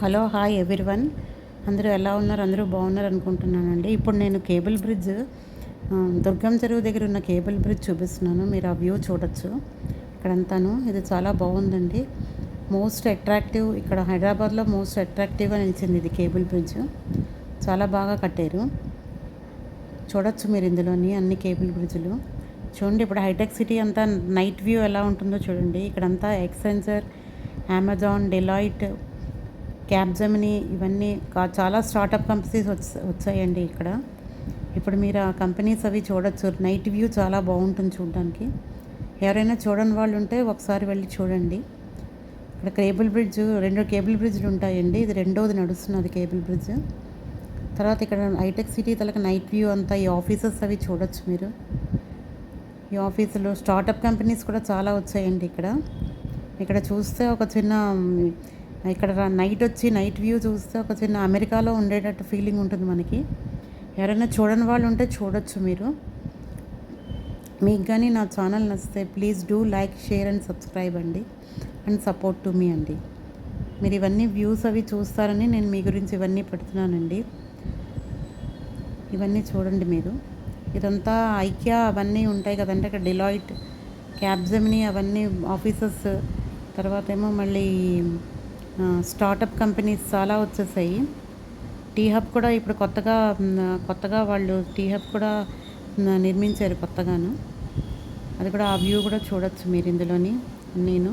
Hello hi everyone. అందరూ ఎలా ఉన్నారు? అందరూ బాగున్నారు అనుకుంటున్నానండి. ఇప్పుడు నేను కేబుల్ బ్రిడ్జ్ దుర్గం చెరువు దగ్గర ఉన్న కేబుల్ బ్రిడ్జ్ చూపిస్తున్నాను. మీరు ఆ వ్యూ చూడొచ్చు ఇక్కడంతాను. ఇది చాలా బాగుందండి. మోస్ట్ అట్రాక్టివ్, ఇక్కడ హైదరాబాద్లో మోస్ట్ అట్రాక్టివ్గా నిలిచింది ఇది కేబుల్ బ్రిడ్జ్. చాలా బాగా కట్టారు. చూడొచ్చు మీరు ఇందులోని అన్ని కేబుల్ బ్రిడ్జ్లు. చూడండి ఇప్పుడు హైటెక్ సిటీ అంతా నైట్ వ్యూ ఎలా ఉంటుందో చూడండి. ఇక్కడంతా ఎక్సెంచర్, అమెజాన్, డెలాయిట్, క్యాప్జెమిని ఇవన్నీ చాలా స్టార్టప్ కంపెనీస్ వచ్చాయండి ఇక్కడ. ఇప్పుడు మీరు ఆ కంపెనీస్ అవి చూడొచ్చు. నైట్ వ్యూ చాలా బాగుంటుంది చూడడానికి. ఎవరైనా చూడని వాళ్ళు ఉంటే ఒకసారి వెళ్ళి చూడండి. ఇక్కడ కేబుల్ బ్రిడ్జ్, 2 కేబుల్ బ్రిడ్జ్లు ఉంటాయండి. ఇది రెండోది నడుస్తున్నది కేబుల్ బ్రిడ్జ్. తర్వాత ఇక్కడ హైటెక్ సిటీ తలక నైట్ వ్యూ అంతా ఈ ఆఫీసెస్ అవి చూడొచ్చు మీరు. ఈ ఆఫీసులో స్టార్టప్ కంపెనీస్ కూడా చాలా వచ్చాయండి ఇక్కడ. ఇక్కడ చూస్తే ఒక చిన్న ఇక్కడ నైట్ వచ్చి నైట్ వ్యూ చూస్తే ఒక చిన్న అమెరికాలో ఉండేటట్టు ఫీలింగ్ ఉంటుంది మనకి. ఎవరైనా చూడని వాళ్ళు ఉంటే చూడొచ్చు మీరు. మీకు కానీ నా ఛానల్ నచ్చితే please do like, share and subscribe అండి, అండ్ సపోర్ట్ టు మీ అండి. మీరు ఇవన్నీ వ్యూస్ అవి చూస్తారని నేను మీ గురించి ఇవన్నీ పెడుతున్నానండి. ఇవన్నీ చూడండి మీరు. ఇదంతా ఐక్యా అవన్నీ ఉంటాయి కదంటే ఇక్కడ డెలాయిట్, క్యాప్జెమిని అవన్నీ ఆఫీసెస్. తర్వాత ఏమో మళ్ళీ స్టార్టప్ కంపెనీస్ చాలా వచ్చేసాయి. టీ హబ్ కూడా ఇప్పుడు కొత్తగా వాళ్ళు టీ హబ్ కూడా నిర్మించారు కొత్తగాను. అది కూడా ఆ వ్యూ కూడా చూడొచ్చు మీరు ఇందులోని. నేను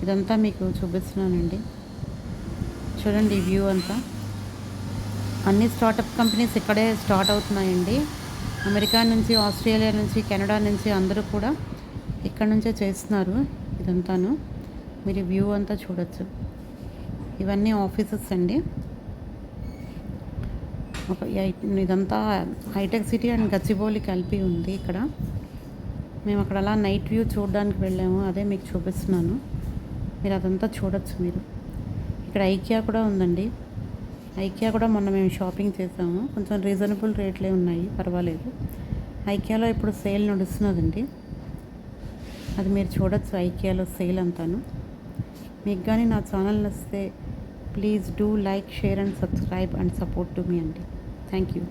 ఇదంతా మీకు చూపిస్తున్నానండి. చూడండి ఈ వ్యూ అంతా. అన్ని స్టార్టప్ కంపెనీస్ ఇక్కడే స్టార్ట్ అవుతున్నాయండి. అమెరికా నుంచి, ఆస్ట్రేలియా నుంచి, కెనడా నుంచి అందరూ కూడా ఇక్కడ నుంచే చేస్తున్నారు ఇదంతాను. మీరు వ్యూ అంతా చూడొచ్చు. ఇవన్నీ ఆఫీసెస్ అండి. ఇదంతా హైటెక్ సిటీ అండ్ గచ్చిబౌలి కలిపి ఉంది ఇక్కడ. మేము అక్కడ అలా నైట్ వ్యూ చూడడానికి వెళ్ళాము, అదే మీకు చూపిస్తున్నాను. మీరు అదంతా చూడొచ్చు మీరు. ఇక్కడ ఐకియా కూడా ఉందండి. ఐకియా కూడా మొన్న మేము షాపింగ్ చేసాము. కొంచెం రీజనబుల్ రేట్లే ఉన్నాయి, పర్వాలేదు. ఐకియాలో ఇప్పుడు సేల్ నడుస్తున్నదండి. అది మీరు చూడొచ్చు ఐకియాలో సేల్ అంతాను. మీకు కానీ నా ఛానల్ నచ్చితే please do like, share and subscribe and support to me అండి. Thank you.